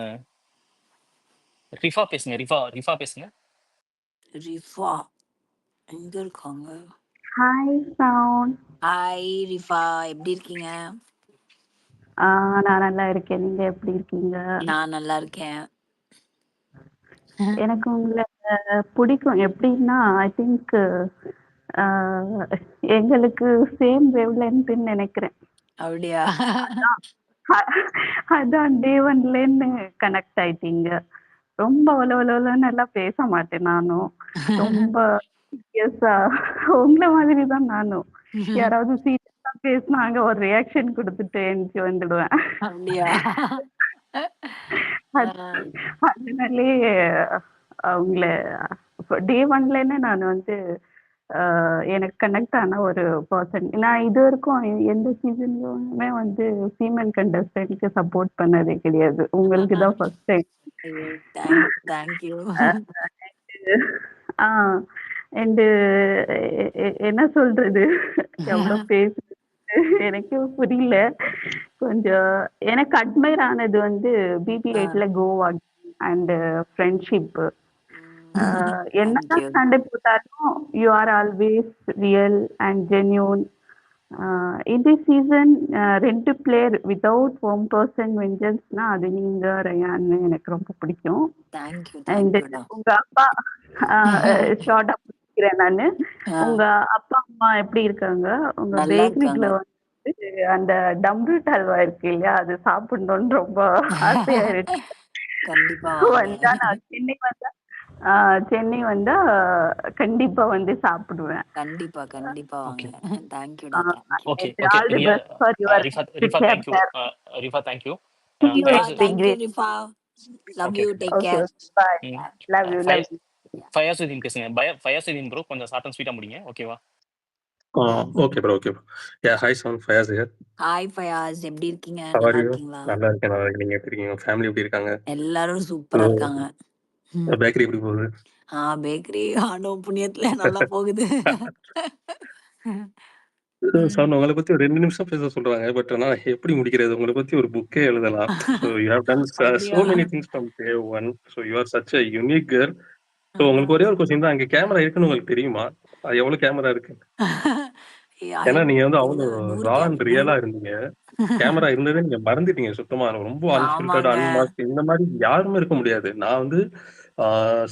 ரிஃபா பேசுங்க. ரிஃபா பேசுங்க. ரிஃபா எங்க இருக்காங்க? Hi sound. Hi Rifa, எப்படி இருக்கீங்க? நான் நல்லா இருக்கேன். நீங்க எப்படி இருக்கீங்க? நான் நல்லா இருக்கேன். எனக்கு உங்களை பிடிக்கும். எப்படின்னா ஐ திங்க் எங்களுக்கு சேம் வேவ்லென்த்ன்னு நினைக்கிறேன். அப்படியா? அதான் டே ஒன்லேன்னு கனெக்ட் ஆயிட்டீங்க. ரொம்ப ஒலவலன்னு எல்லாம் பேச மாட்டேன் நானும். ரொம்ப சீரியஸா உங்களை மாதிரி தான் நானும். யாராவது சீரியஸா பேசினாங்க ஒரு ரியாக்ஷன் கொடுத்துட்டு எனக்கு வந்துடுவேன். அப்படியா? அதனாலே அவங்கள டே ஒன்லேன்னு நான் வந்து எனக்கு கனெக்ட் ஆன ஒரு பர்சன். நான் இது வரைக்கும் எந்த சீசன்லுமே வந்து ஃபீமேல் கண்டஸ்டன்ட்க்கு சப்போர்ட் பண்ணதே கிடையாது. உங்களுக்கு தான் ஃபர்ஸ்ட் டைம். தேங்க்யூ. அண்டு என்ன சொல்றது, எவ்வளோ பேசுறது எனக்கு புரியல. கொஞ்சம் எனக்கு அட்மையர் ஆனது வந்து BB8ல கோவா அண்ட் ஃப்ரெண்ட்ஷிப். என்னதான் சண்டை போட்டாலும் you are always real and genuine. இந்த சீசன் 2 பிளேயர் வித்தவுட் 1% வெஞ்சன்ஸ்னா அது நீங்க ரயான்னு எனக்கு ரொம்ப பிடிக்கும். அண்ட் உங்க அப்பா ஷார்ட்டா பிடிக்கிறேன் நானு. உங்க அப்பா அம்மா எப்படி இருக்காங்க? உங்க பேக்கரிக்குள்ள வந்து அந்த டம்ரூட் ஹல்வா இருக்கு இல்லையா, அது சாப்பிடணும்னு ரொம்ப ஆசையா இருக்கு. வந்தா நான் சென்னை வந்தா கண்டிப்பா வந்து சாப்பிடுவேன். கண்டிப்பா கண்டிப்பா வாங்க. Thank you. Okay okay Riya Rifa thank you. Rifa thank you. Thank you Rifa. Love you. Take care. Bye. Love you. Fayazuddin பேசுங்க. ஃபயாசுதீன் ப்ரோ கொஞ்சம் ஷார்ட் அண்ட் ஸ்வீட்டா முடிங்க. ஓகேவா? Okay bro. Okay bro. Yeah hi son Fayaz here. Hi Fayaz, எப்படி இருக்கீங்க? நல்லா இருக்கீங்களா? நல்லா இருக்கேன். நல்லா இருக்கேன். நீங்க எப்படி இருக்கீங்க? ஃபேமிலி எப்படி இருக்காங்க? எல்லாரும் சூப்பரா இருக்காங்க. பேக்கரி எப்படி போகுது? பேக்கரி ஆண்டவ புண்ணியத்துல நல்லா போகுது. சார் உங்களை பத்தி ஒரு 2 நிமிஷம் பேச சொல்றாங்க. பட் ஆனா எப்படி முடிக்கிறது? உங்களை பத்தி ஒரு புக்கே எழுதலாம். So you have done so many things from day one. So you are such a unique girl. So உங்களுக்கு ஒரே ஒரு क्वेश्चन தான், அங்க கேமரா இருக்குன்னு உங்களுக்கு தெரியுமா? எவ்வளவு கேமரா இருக்கு? ஏன்னா நீங்க வந்து அவ்வளவு ரா அண்ட் ரியலா இருந்தீங்க. கேமரா இருந்ததே நீங்க மறந்துட்டீங்க சுத்தமா. ரொம்ப அன்ஃபில்டர்ட் அன்மாஸ்க் இந்த மாதிரி யாருமே இருக்க முடியாது. நான் வந்து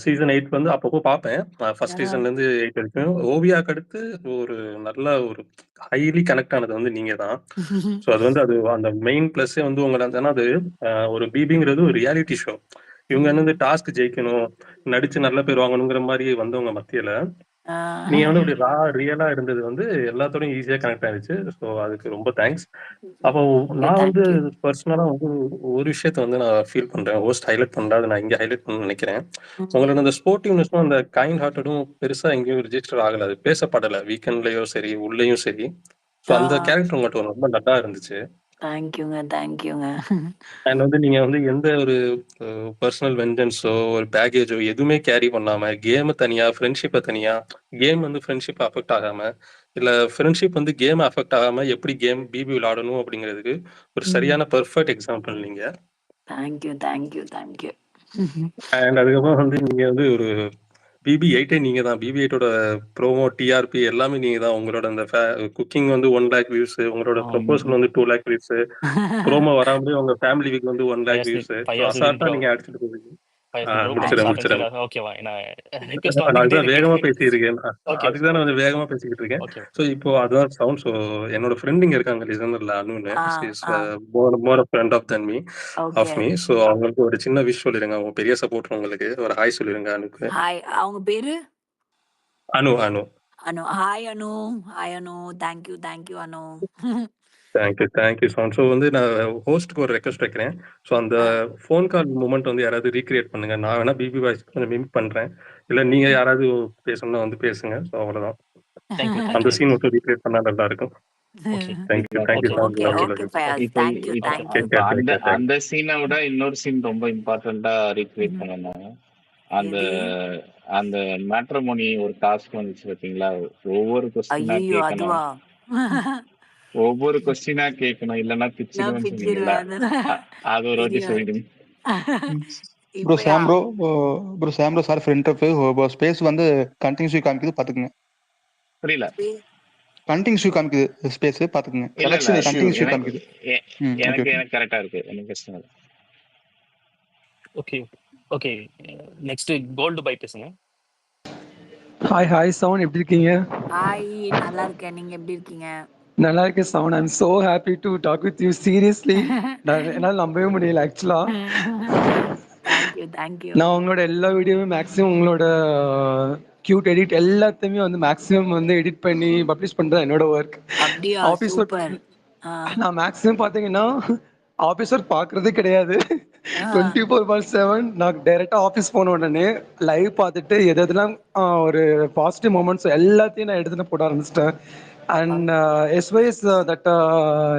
சீசன் 8 வந்து அப்பப்போ பார்ப்பேன். ஃபர்ஸ்ட் சீசன்ல இருந்து 8 வரைக்கும். ஓவியாக்கு அடுத்து ஒரு நல்ல ஒரு ஹைலி கனெக்ட் ஆனது வந்து நீங்க தான். ஸோ அது வந்து அது அந்த மெயின் பிளஸ்ஸே வந்து உங்களை ஏன்னா அது ஒரு பிபிங்கிறது ஒரு ரியாலிட்டி ஷோ. இவங்க வந்து டாஸ்க் ஜெயிக்கணும், நடிச்சு நல்ல பேர் வாங்கணுங்கிற மாதிரி வந்தவங்க மத்தியில நீங்க வந்து அப்படி ரா ரியலா இருந்தது வந்து எல்லாத்தோடையும் ஈஸியா கனெக்ட் ஆயிடுச்சு. ஸோ அதுக்கு ரொம்ப தேங்க்ஸ். அப்போ நான் வந்து பர்சனலா வந்து ஒரு விஷயத்த வந்து நான் ஃபீல் பண்றேன். ஹோஸ்ட் ஹைலைட் பண்றாது, நான் இங்க ஹைலைட் பண்ண நினைக்கிறேன். உங்களோட அந்த ஸ்போர்ட்டிவ்னஸும் அந்த கைண்ட் ஹார்ட்டடும் பெருசா எங்கேயும் ரிஜிஸ்டர் ஆகல. அது பேசப்படலை வீக்கெண்ட்லயும் சரி உள்ளேயும் சரி. ஸோ அந்த கேரக்டர் உங்கள்கிட்ட ரொம்ப நல்லா இருந்துச்சு. தேங்க்யூங்க. அண்ட் வந்து நீங்க வந்து எந்த ஒரு பர்சனல் வெஞ்சன்ஸோ ஒரு பேகேஜோ எதுவுமே கேரி பண்ணாம கேம் தனியா ஃப்ரெண்ட்ஷிப்பை தனியா, கேம் வந்து ஃப்ரெண்ட்ஷிப் அஃபெக்ட் ஆகாம இல்ல ஃப்ரெண்ட்ஷிப் வந்து கேம் அஃபெக்ட் ஆகாம எப்படி கேம் பிபி விளையாடணும் அப்படிங்கிறதுக்கு ஒரு சரியான பெர்ஃபெக்ட் எக்ஸாம்பிள் நீங்க. தேங்க்யூ. அண்ட் அதுக்கப்புறம் வந்து நீங்க வந்து ஒரு BB8 நீங்க தான். BB8ஓட ப்ரோமோ டிஆர்பி எல்லாமே நீங்க தான். உங்களோட அந்த குக்கிங் வந்து 1 lakh வியூஸ், உங்களோட ப்ரொபோசல் வந்து 2 lakh வியூஸ், ப்ரோமோ வராமலே உங்க ஃபேமிலி வீக் வந்து 1 lakh வியூஸ். அசால்ட்டா நீங்க அடிச்சுட்டு போவீங்க. வேகமா பேசியிருக்கேன். அதுக்குதான் நான் கொஞ்சம் வேகமா பேசிக்கிட்டு இருக்கேன். சோ இப்போ அதான் சவுண்ட். சோ என்னோட ஃப்ரெண்ட் இங்க இருக்காங்க லிசனர்ல, அனுன்னு. More friend of then me of me. So அவங்களுக்கு ஒரு சின்ன விஷ் சொல்லிருங்க. அவங்க பெரிய சப்போர்ட். உங்களுக்கு ஒரு ஹாய் சொல்லிருங்க அனுக்கு. ஹாய். அவங்க பேரு Anu. Hi Anu. Thank you Anu. Thank you sound. So வந்து நான் ஹோஸ்ட்க்கு ஒரு ரெக்வஸ்ட் வைக்கிறேன். ஸோ அந்த ஃபோன் கால் மூமெண்ட் வந்து யாராவது ரீக்ரியேட் பண்ணுங்க. நான் வேணா பிபி வாய்ஸ் கொஞ்சம் மிமிக் பண்றேன். இல்ல நீங்க யாராவது பேசணும்னா வந்து பேசுங்க. ஸோ அவ்வளவுதான். அந்த சீன் மட்டும் ரீக்ரியேட் பண்ணா நல்லா இருக்கும். அந்த சீனை விட இன்னொரு சீன் ரொம்ப இம்பார்ட்டண்டா ரீக்ரியேட் பண்ணணும். அந்த மேட்ரிமோனி ஒரு டாஸ்க் வந்துச்சு பாத்தீங்களா? ஒவ்வொரு கொஸ்டினா கேட்கணும், இல்லன்னா பிச்சிடுவேன்னு சொன்னீங்களா? அது ஒரு வாட்டி சொல்லிடுங்க. Bro Sam bro sorry for interrupt. Space வந்து கண்டினியூஸா காமிக்குது, பாத்துக்கங்க. புரியல. கண்டினியூ காமிக்குது ஸ்பேஸ் பாத்துக்கங்க. இல்ல இல்ல கண்டினியூ எனக்கு காமிக்குது. ஓகே எனக்கு ஓகே. எனக்கு கரெக்டா இருக்கு, எனக்கு பிரச்சனை இல்லை. Okay okay. நெக்ஸ்ட் கோல்டு பை பேசுங்க. ஹாய் சவுண்ட் எப்படி இருக்கீங்க? ஹாய், நல்லா இருக்கேன். நீங்க எப்படி இருக்கீங்க? நல்லா இருக்கேன் sound. I am so happy to talk with you. Seriously என்னால் நம்பவே முடியல ஆக்சுவலா. தேங்க்யூ. நான் உங்களோட எல்லா வீடியோவும் மேக்ஸிமம் உங்களோட கியூட் எடிட் எல்லாத்தையுமே வந்து மேக்ஸிமம் வந்து எடிட் பண்ணி பப்ளிஷ் பண்றது என்னோட ஒர்க். அப்படியா? Office work super. நான் மேக்ஸிமம் பார்த்தீங்கன்னா ஆஃபீஸ் ஒர்க் பார்க்கறதே கிடையாது. 24/7 நான் டைரெக்டாக ஆஃபீஸ் போன உடனே லைவ் பார்த்துட்டு எதெல்லாம் ஒரு பாசிட்டிவ் மூமெண்ட்ஸ் எல்லாத்தையும் நான் எடுத்துட்டு போட ஆரம்பிச்சிட்டேன். And SYS that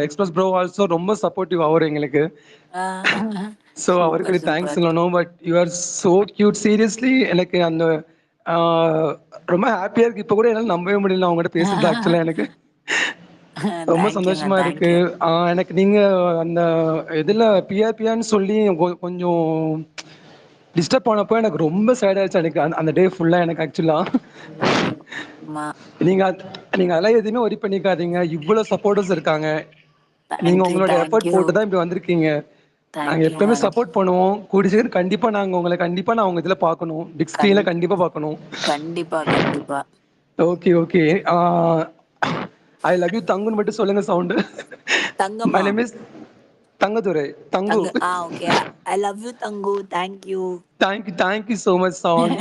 express bro also ரொம்ப சப்போர்ட்டிவ் அவர் எங்களுக்கு. ஸோ அவருக்கு தேங்க்ஸ் சொல்லணும். But you are so cute. Seriously எனக்கு அந்த ரொம்ப ஹாப்பியாக இருக்கு. இப்போ கூட என்னால் நம்பவே முடியல அவங்ககிட்ட பேசுறது. ஆக்சுவலாக எனக்கு ரொம்ப சந்தோஷமா இருக்கு. எனக்கு நீங்க அந்த இதுல பிஆர்பியான்னு சொல்லி கொஞ்சம் டிஸ்டர்ப் பண்ணப்போ எனக்கு ரொம்ப சேட் ஆயிடுச்சு. எனக்கு அந்த டே ஃபுல்லா எனக்கு ஆக்சுவலா நீங்க அதெல்லாம் எதுவுமே ஒரி பண்ணிக்காதீங்க. இவ்வளவு சப்போர்ட்டர்ஸ் இருக்காங்க. நீங்க உங்களோட எஃபர்ட் போட்டு தான் இப்படி வந்திருக்கீங்க. நாங்க எப்பவுமே சப்போர்ட் பண்ணுவோம். கூடிய சீக்கிரம் கண்டிப்பா நாங்க உங்களை நான் உங்க இதுல பாக்கணும். பிக் ஸ்கிரீன்ல கண்டிப்பா பாக்கணும். கண்டிப்பா. ஓகே. ஐ லவ் யூ தங்குன்னு மட்டும் சொல்லுங்க sound. My name is Thangadurai. தங்கு. ஓகே. ஐ லவ் யூ தங்கு. Thank you so much sound.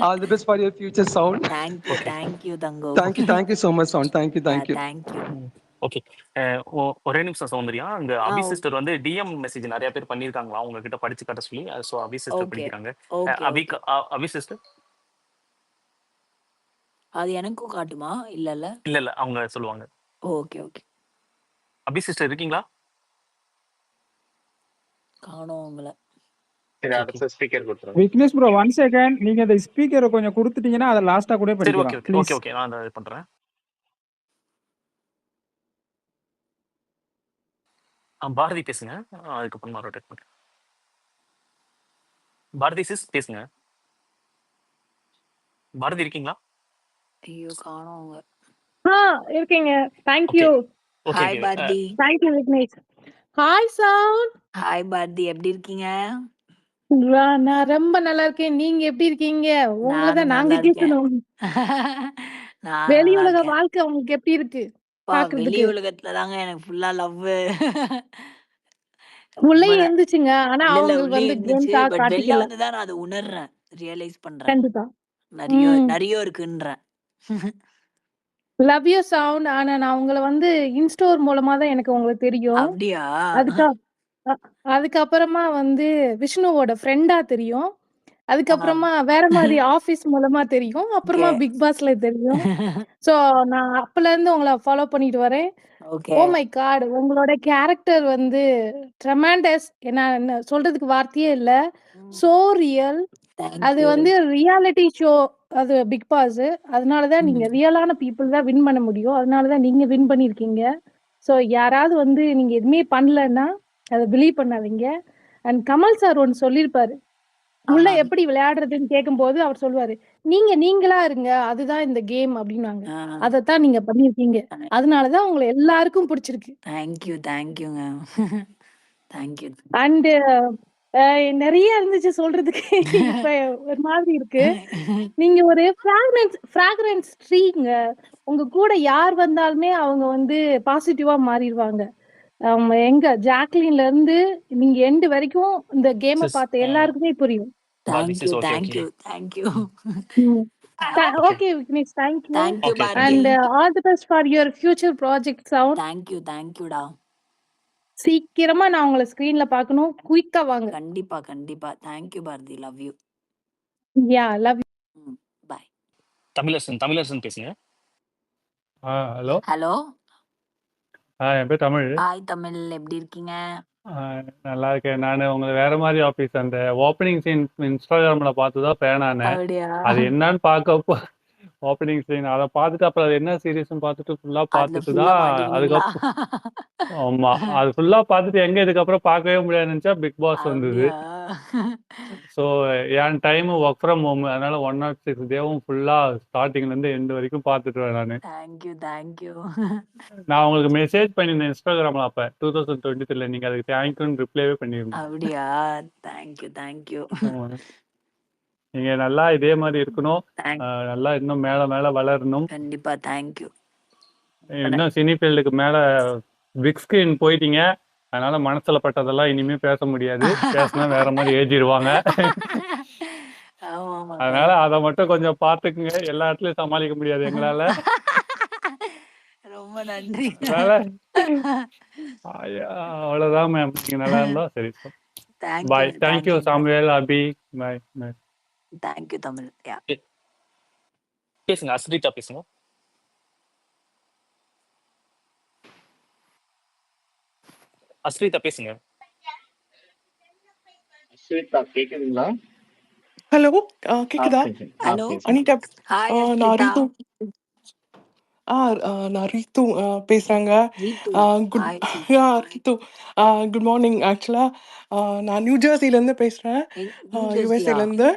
All the best for your future sound. Thank you தங்கு. Thank you so much sound. Thank you. Okay. ஒரே நிமிஷம் சௌந்தர்யா. அங்க அபி sister வந்து DM message நிறைய பேர் பண்ணிருக்காங்களா உங்ககிட்ட படிச்சு காட்ட சொல்லி. சோ அபி சிஸ்டர் படிக்கிறாங்க. அபி சிஸ்டர் அது எனக்கும் காட்டுமா? இல்ல அவங்க சொல்லுவாங்க. ஓகே. அபி சிஸ்டர் இருக்கீங்களா? காணோம் உங்களை. சரி, அடுத்த ஸ்பீக்கர் கொடுத்துருங்க. Vignesh bro 1 second. நீங்க அந்த ஸ்பீக்கரை கொஞ்சம் கொடுத்துட்டீங்கன்னா அதை லாஸ்டா கூட படிக்கலாம். ஓகே நான் அதை பண்றேன். பாரதி பேசுங்க. அதுக்கப்புறமா ரொட்டேட் பண்ணுங்க. பாரதி சிஸ் பேசுங்க. பாரதி இருக்கீங்களா? ஐயோ காணோம் உங்க. இருக்கீங்க. Thank you. Hi Bharathi. Thank you Vignesh. Hi sound. Hi Bharathi, எப்படி இருக்கீங்க? நான் ரொம்ப நல்லா இருக்கேன். நீங்க எப்படி இருக்கீங்க? உங்களை நாங்க கேட்கணும். வெளி உலக வாழ்க்கை உங்களுக்கு எப்படி இருக்கு? வெளி உலகத்துல தாங்க எனக்கு ஃபுல்லா லவ். உள்ளே இருந்துச்சுங்க. ஆனா அவங்களுக்கு வந்து கிரேண்டா காட்டிக்கல. வந்துதான் நான் அதை உணர்றேன், ரியலைஸ் பண்றேன். கண்டிப்பா நிறைய இருக்குன்றேன். Love you sound. ஆனா நான் உங்களை வந்து இன்ஸ்டோர் மூலமா தான் எனக்கு உங்களுக்கு தெரியும். அப்படியா? அதுக்கப்புறமா வந்து விஷ்ணுவோட ஃப்ரெண்டா தெரியும். அதுக்கப்புறமா வேற மாதிரி ஆபீஸ் மூலமா தெரியும். அப்புறமா பிக் பாஸ்ல தெரியும். சோ நான் அப்பல இருந்து உங்களை ஃபாலோ பண்ணிட்டு வரேன். ஓ மை காட், உங்களோட கேரக்டர் வந்து ட்ரெமெண்டஸ். என்ன சொல்றதுக்கு வார்த்தையே இல்ல. So real. அது வந்து ரியாலிட்டி ஷோ, அது பிக் பாஸ். அதனாலதான் நீங்க ரியலான பீப்புள் தான் வின் பண்ண முடியும். அதனாலதான் நீங்க வின் பண்ணிருக்கீங்க. சோ யாராவது வந்து நீங்க எதுவுமே பண்ணலன்னா அதை பிலீவ் பண்ணாதீங்க. அண்ட் கமல் சார் ஒன்னு சொல்லியிருப்பாரு, உள்ள எப்படி விளையாடுறதுன்னு கேட்கும்போது அவர் சொல்லுவாரு, நீங்களா இருங்க, அதுதான் இந்த கேம் அப்படின்னாங்க. அதத்தான் நீங்க பண்ணிருக்கீங்க. அதனாலதான் உங்களை எல்லாருக்கும் பிடிச்சிருக்கு. தேங்க்யூங்க. அண்ட் நிறைய இருந்துச்சு சொல்றதுக்கு. இப்ப ஒரு மாதிரி இருக்கு. நீங்க ஒரு ஃப்ராக்ரன்ஸ் ட்ரீங்க. உங்க கூட யார் வந்தாலுமே அவங்க வந்து பாசிட்டிவா மாறிடுவாங்க. எங்க ஜாக்லின்ல இருந்து நீங்க எண்டு வரைக்கும் இந்த கேமை பார்த்த எல்லாருக்குமே புரியும். Thank you. Okay Vignesh, thank you. And all the best for your future project sound. தேங்க்யூடா. சீக்கிரமா நான் உங்களை ஸ்கிரீன்ல பார்க்கணும். குயிக்கா வாங்க. கண்டிப்பா. Thank you Bharathi. Love you. Yeah love you. Bye. Tamilarasan பேசுங்க. ஹலோ. என் பேர் தமிழ். ஹாய் தமிழ், எப்படி இருக்கீங்க? நல்லா இருக்கேன். நான் உங்களை வேற மாதிரி ஆபீஸ் அந்த ஓப்பனிங் சீன் இன்ஸ்டாகிராம்ல பார்த்துதான் ஃபேன் ஆனேன். அது என்னன்னு ஓப்பனிங் சீன் அத பார்த்துட்டு அப்புறம் அது என்ன சீரிஸ்ன்னு பார்த்துட்டு ஃபுல்லா அதுல பார்த்துட்டு ஃபுல்லா தான் மாட்டிக்கினீங்களா? அதுக்கப்புறம் ஆமா. அது ஃபுல்லா பார்த்துட்டு எங்க இதுக்கப்புறம் பார்க்கவே முடியாதுன்னு நினைச்சா பிக் பாஸ் வந்தது. அப்படியா? So N time work from home. அதனால 106 டேவும் ஃபுல்லா ஸ்டார்டிங்லேருந்து எண்ட் வரைக்கும் பார்த்துட்டுருவேன் நானு. தேங்க்யூ. நான் உங்களுக்கு மெசேஜ் பண்ணியிருந்தேன் இன்ஸ்டாகிராம்ல அப்ப 2023ல. நீங்க அதுக்கு தேங்க்யூன்னு ரிப்ளைவே பண்ணியிருந்தீங்க. அப்படியா? தேங்க்யூ. ஆமா. நீங்க நல்லா இதே மாதிரி இருக்கணும். நல்லா இன்னும் மேல மேல வளரணும். கண்டிப்பா தேங்க்யூ. இன்னும் சினி ஃபீல்டுக்கு மேல பிக் ஸ்கிரீன் போயிட்டீங்க. அதனால மனசுல பட்டதெல்லாம் இனிமே பேச முடியாது. பேசினா வேற மாதிரி ஏற்றிடுவாங்க. ஆமா அதனால அதை மட்டும் கொஞ்சம் பார்த்துக்குங்க. எல்லா இடத்துலயும் சமாளிக்க முடியாது எங்களால. ரொம்ப நன்றி. அதனால அவ்வளவுதான் மேம். நீங்க நல்லா இருந்தா சரி. பாய். தேங்க்யூ சாமுவேல், அபி. பாய். தேங்க்யூ தமிழ். பேசுங்க அஸ்ரிதா பேசுங்க. அஸ்ரிதா பேசுங்க. அஸ்ரிதா கேக்குதுங்களா? ஹலோ கேக்குதா? ஹலோ. அனிதா. ஹாய் நான் அஸ்ரிதா. ரீத்து. நான் ரீத்து பேசுறேங்க. Ritu. Good hi Ritu. Good morning. ஆக்சுவலா நான் நியூ ஜெர்சில இருந்து பேசுறேன். நியூ ஜெர்சியா? யுஎஸ்ஏல இருந்து.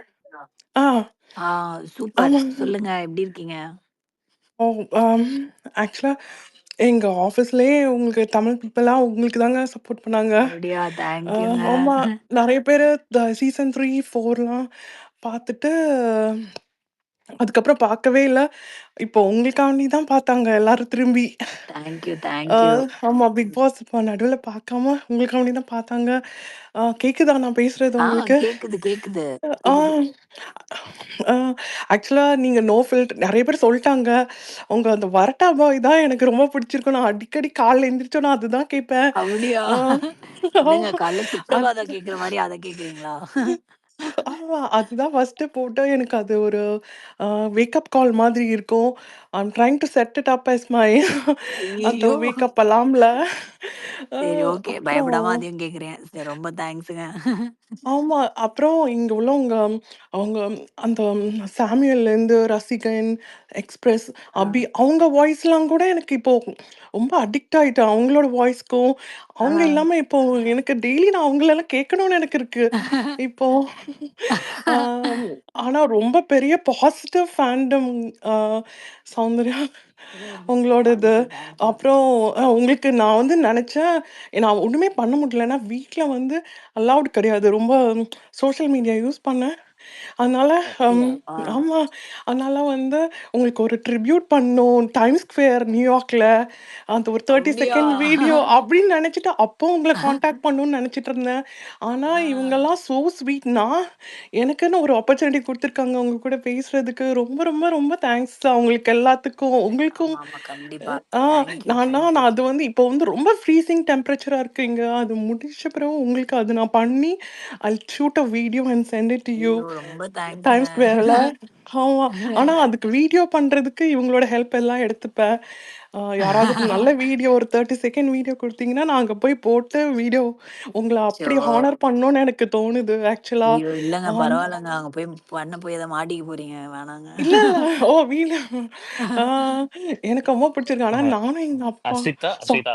சூப்பர். ஆமா. சொல்லுங்க எப்படி இருக்கீங்க? ஆக்சுவலா எங்க ஆஃபீஸ்லயே உங்களுக்கு தமிழ் பீப்புளா உங்களுக்கு தாங்க சப்போர்ட் பண்ணாங்க. அப்படியா? தேங்க்யூங்க. ஆமா. நிறைய பேர் சீசன் 3, 4லாம் பார்த்துட்டு அதுக்கப்புறம் பார்க்கவே இல்ல. இப்போ உங்களுக்காண்டி தான் பார்த்தாங்க எல்லாரும் திரும்பி. தேங்க்யூ. ஆமா. பிக் பாஸ் இப்போ நடுவுல பார்க்காம உங்களுக்காண்டி தான் பார்த்தாங்க. கேக்குதா நான் பேசுறது உங்களுக்கு? கேக்குது. ஆ ஆக்சுவலா நீங்க நோ ஃபில்டர் நிறைய பேர் சொல்லிட்டாங்க. உங்க அந்த வரட்டா பாய் தான் எனக்கு ரொம்ப பிடிச்சிருக்கும். நான் அடிக்கடி காலைல எந்திரிச்சோன்னா அதுதான் கேட்பேன். அப்படியா? காலைல சுப்ரபாதம் கேக்குற மாதிரி அதை கேக்குறீங்களா? ஆமா. அதுதான் ஃபர்ஸ்ட்டு போட்டு எனக்கு அது ஒரு வேக்கப் கால் மாதிரி இருக்கும். I am trying to set it up as my அந்த ஐயோ. வேக்கப் அலார்ம்ல. சரி ஓகே. அப்புறம் பயப்படாம அதையும் கேக்குறேன். சரி ரொம்ப தேங்க்ஸுங்க. ஆமா. அப்புறம் இங்க உள்ளவங்க அவங்க அந்த சாமுவேல்லேருந்து ரசிகன், எக்ஸ்பிரஸ், அபி அவங்க வாய்ஸ்லாம் கூட எனக்கு இப்போ ரொம்ப அடிக்ட் ஆயிட்டேன். அவங்களோட வாய்ஸ்க்கும். அவங்க இல்லாம இப்போ எனக்கு டெய்லி நான் அவங்களெல்லாம் கேட்கணும்னு எனக்கு இருக்கு. இப்போ ஆனா ரொம்ப பெரிய பாசிட்டிவ் ஃபேண்டம் சௌந்தர்யா உங்களோடது. அப்புறம் உங்களுக்கு நான் வந்து நினச்சேன் நான் ஒன்றுமே பண்ண முடியல. ஏன்னா வீட்ல வந்து அலவுட் கிடையாது. ரொம்ப சோஷியல் மீடியா யூஸ் பண்ணேன். அதனால ஆமா. அதனால வந்து உங்களுக்கு ஒரு ட்ரிபியூட் பண்ணணும். டைம்ஸ் ஸ்கொயர் நியூயார்க்ல அந்த ஒரு 30 அப்படியா? செகண்ட் வீடியோ அப்படின்னு நினச்சிட்டு அப்போ உங்களை காண்டாக்ட் பண்ணணும்னு நினச்சிட்டு இருந்தேன். ஆனா இவங்கெல்லாம் ஸோ ஸ்வீட். எனக்குன்னு ஒரு ஆப்பர்ச்சுனிட்டி கொடுத்துருக்காங்க உங்க கூட பேசுறதுக்கு. ரொம்ப ரொம்ப ரொம்ப தேங்க்ஸ் அவங்களுக்கு எல்லாத்துக்கும். உங்களுக்கும் கண்டிப்பா. நான் அது வந்து இப்போ வந்து ரொம்ப ஃப்ரீசிங் டெம்பரேச்சரா இருக்கு இங்க. அது முடிச்ச பிறகு உங்களுக்கு அது நான் பண்ணி I shoot a video and sent it to you. ரொம்ப டைம்ஸ் தேங்க்ஸ்ங்க. ஸ்கொயர்ல. ஆமா. ஆனா அதுக்கு வீடியோ பண்றதுக்கு இவங்களோட ஹெல்ப் எல்லாம் எடுத்துப்பேன். யாராவது நல்ல வீடியோ ஒரு 30 செகண்ட் வீடியோ கொடுத்தீங்கன்னா நான் அங்க போய் போட்டு வீடியோ உங்களை அப்படி ஹானர் பண்ணணும்னு எனக்கு தோணுது ஆக்சுவலா. ஐயோ இல்லங்க பரவாயில்லங்க. அங்க போய் பண்ண போய் எதை மாட்டிக்க போறீங்க. வேணாங்க. இல்ல வீடு எனக்கு ரொம்ப பிடிச்சிருக்கு. ஆனா நானும் எங்க அப்பா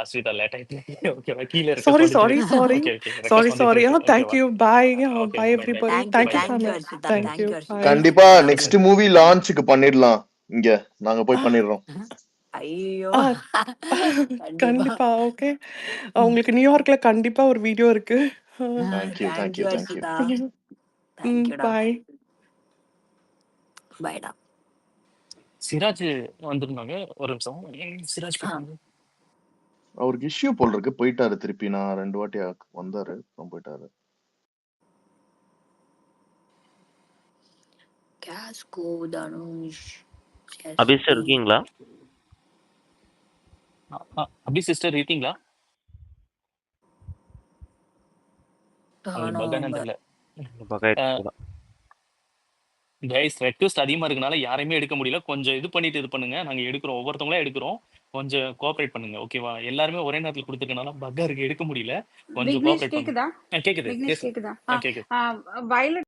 அஸ்ரிதா லேட் ஆயிட்டு. ஓகேவா? கீழ இருக்க சாரி சொல்லிட்டு. Sorry okay request sorry. வந்துட்டு இருக்கு. தேங்க் ஓகேவா? You. Bye. Okay bye bye everybody. Thank you Sami. Arshitha. Thank you. Bye. கண்டிப்பா நெக்ஸ்ட் மூவி லான்ச்சுக்கு பண்ணிடலாம். இங்க நாங்க போய் பண்ணிடுறோம். ஐயோ கண்டிப்பா. கண்டிப்பா. ஓகே. உங்களுக்கு நியூயார்க்ல கண்டிப்பா ஒரு வீடியோ இருக்கு. தேங்க்யூ அர்ஷிதா. தேங்க்யூடா. பாய். பாய்டா. சிராஜ் வந்திருந்தாங்க. ஒரு நிமிஷம். சிராஜ் போனாங்க. அவருக்கு இஷ்யூ போல் இருக்கு. போயிட்டாரு திருப்பி. நான் 2 வாட்டி வந்தாரு. அப்புறம் போயிட்டாரு. கேஸ்கோ தனுஷ். அபி சார் இருக்கீங்களா? அபி சிஸ்டர் இருக்கீங்களா? கைஸ் ரெக்வெஸ்ட் அதிகமா இருக்கனால யாரையுமே எடுக்க முடியல. கொஞ்சம் இது பண்ணிட்டு இது பண்ணுங்க. நாங்க எடுக்கிறோம். ஒவ்வொருத்தவங்களா எடுக்கிறோம். கொஞ்சம் கோஆபரேட் பண்ணுங்க. ஓகேவா? எல்லாருமே ஒரே நேரத்துல கொடுத்துருக்கனால பக்கா இருக்கு. எடுக்க முடியல. கொஞ்சம் விக்னேஷ் கோஆபரேட் பண்ணுங்க. கேக்குதா? கேக்குது. விக்னேஷ் பேசுங்க. கேக்குதா? கேக்குது. வயலட்